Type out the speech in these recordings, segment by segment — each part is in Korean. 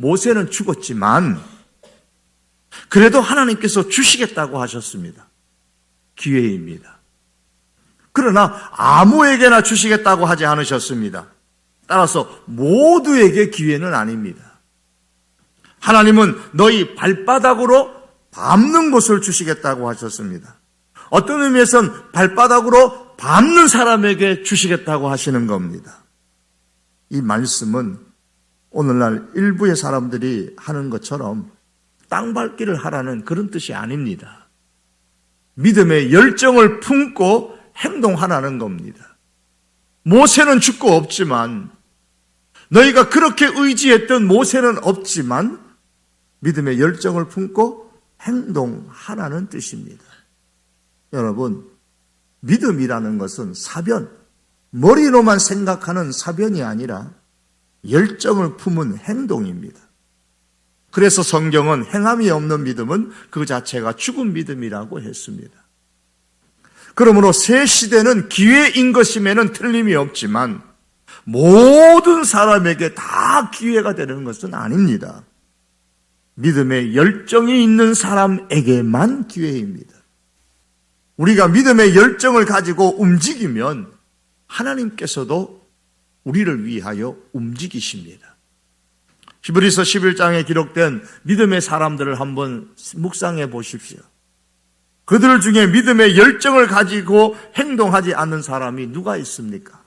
모세는 죽었지만 그래도 하나님께서 주시겠다고 하셨습니다. 기회입니다. 그러나 아무에게나 주시겠다고 하지 않으셨습니다. 따라서 모두에게 기회는 아닙니다. 하나님은 너희 발바닥으로 밟는 곳을 주시겠다고 하셨습니다. 어떤 의미에서는 발바닥으로 밟는 사람에게 주시겠다고 하시는 겁니다. 이 말씀은 오늘날 일부의 사람들이 하는 것처럼 땅 밟기를 하라는 그런 뜻이 아닙니다. 믿음의 열정을 품고 행동하라는 겁니다. 모세는 죽고 없지만, 너희가 그렇게 의지했던 모세는 없지만 믿음의 열정을 품고 행동하라는 뜻입니다. 여러분, 믿음이라는 것은 사변, 머리로만 생각하는 사변이 아니라 열정을 품은 행동입니다. 그래서 성경은 행함이 없는 믿음은 그 자체가 죽은 믿음이라고 했습니다. 그러므로 새 시대는 기회인 것임에는 틀림이 없지만 모든 사람에게 다 기회가 되는 것은 아닙니다. 믿음의 열정이 있는 사람에게만 기회입니다. 우리가 믿음의 열정을 가지고 움직이면 하나님께서도 우리를 위하여 움직이십니다. 히브리서 11장에 기록된 믿음의 사람들을 한번 묵상해 보십시오. 그들 중에 믿음의 열정을 가지고 행동하지 않는 사람이 누가 있습니까?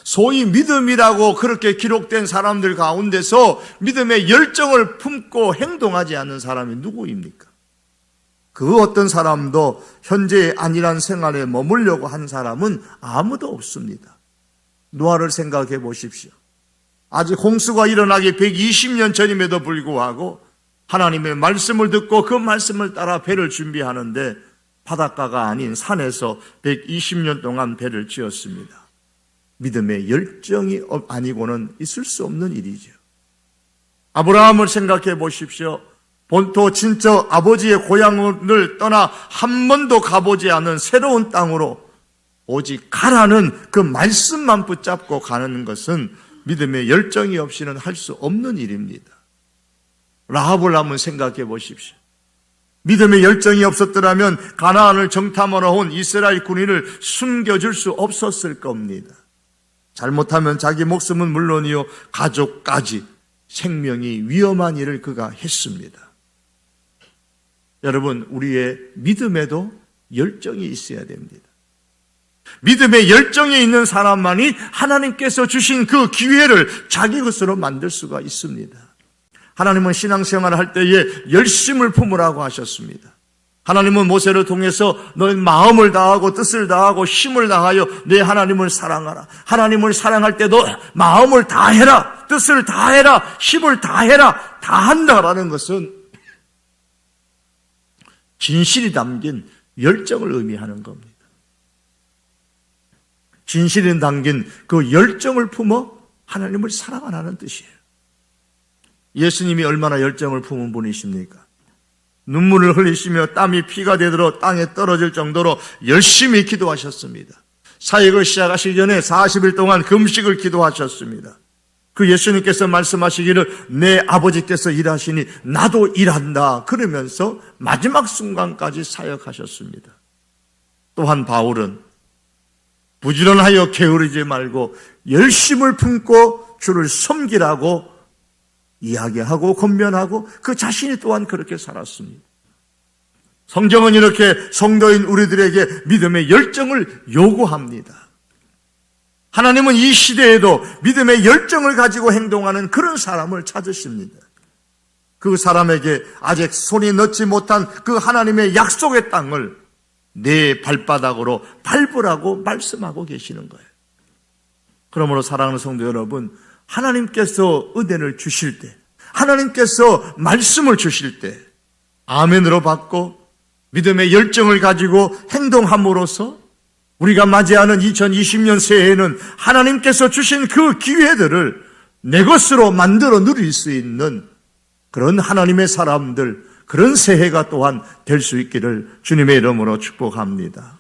소위 믿음이라고 그렇게 기록된 사람들 가운데서 믿음의 열정을 품고 행동하지 않는 사람이 누구입니까? 그 어떤 사람도 현재의 안일한 생활에 머물려고 한 사람은 아무도 없습니다. 노아를 생각해 보십시오. 아직 홍수가 일어나기 120년 전임에도 불구하고 하나님의 말씀을 듣고 그 말씀을 따라 배를 준비하는데 바닷가가 아닌 산에서 120년 동안 배를 지었습니다. 믿음의 열정이 아니고는 있을 수 없는 일이죠. 아브라함을 생각해 보십시오. 본토 친척 아버지의 고향을 떠나 한 번도 가보지 않은 새로운 땅으로 오직 가라는 그 말씀만 붙잡고 가는 것은 믿음의 열정이 없이는 할 수 없는 일입니다. 라합을 한번 생각해 보십시오. 믿음의 열정이 없었더라면 가나안을 정탐하러 온 이스라엘 군인을 숨겨줄 수 없었을 겁니다. 잘못하면 자기 목숨은 물론이요 가족까지 생명이 위험한 일을 그가 했습니다. 여러분, 우리의 믿음에도 열정이 있어야 됩니다. 믿음의 열정이 있는 사람만이 하나님께서 주신 그 기회를 자기 것으로 만들 수가 있습니다. 하나님은 신앙생활을 할 때에 열심을 품으라고 하셨습니다. 하나님은 모세를 통해서 너의 마음을 다하고 뜻을 다하고 힘을 다하여 내 하나님을 사랑하라. 하나님을 사랑할 때도 마음을 다해라, 뜻을 다해라, 힘을 다해라, 다한다라는 것은 진실이 담긴 열정을 의미하는 겁니다. 진실이 담긴 그 열정을 품어 하나님을 사랑하라는 뜻이에요. 예수님이 얼마나 열정을 품은 분이십니까? 눈물을 흘리시며 땀이 피가 되도록 땅에 떨어질 정도로 열심히 기도하셨습니다. 사역을 시작하시기 전에 40일 동안 금식을 기도하셨습니다. 그 예수님께서 말씀하시기를 내 아버지께서 일하시니 나도 일한다 그러면서 마지막 순간까지 사역하셨습니다. 또한 바울은 부지런하여 게으르지 말고 열심을 품고 주를 섬기라고 이야기하고 권면하고 그 자신이 또한 그렇게 살았습니다. 성경은 이렇게 성도인 우리들에게 믿음의 열정을 요구합니다. 하나님은 이 시대에도 믿음의 열정을 가지고 행동하는 그런 사람을 찾으십니다. 그 사람에게 아직 손이 넣지 못한 그 하나님의 약속의 땅을 내 발바닥으로 밟으라고 말씀하고 계시는 거예요. 그러므로 사랑하는 성도 여러분, 하나님께서 은혜를 주실 때, 하나님께서 말씀을 주실 때 아멘으로 받고 믿음의 열정을 가지고 행동함으로써 우리가 맞이하는 2020년 새해에는 하나님께서 주신 그 기회들을 내 것으로 만들어 누릴 수 있는 그런 하나님의 사람들, 그런 새해가 또한 될 수 있기를 주님의 이름으로 축복합니다.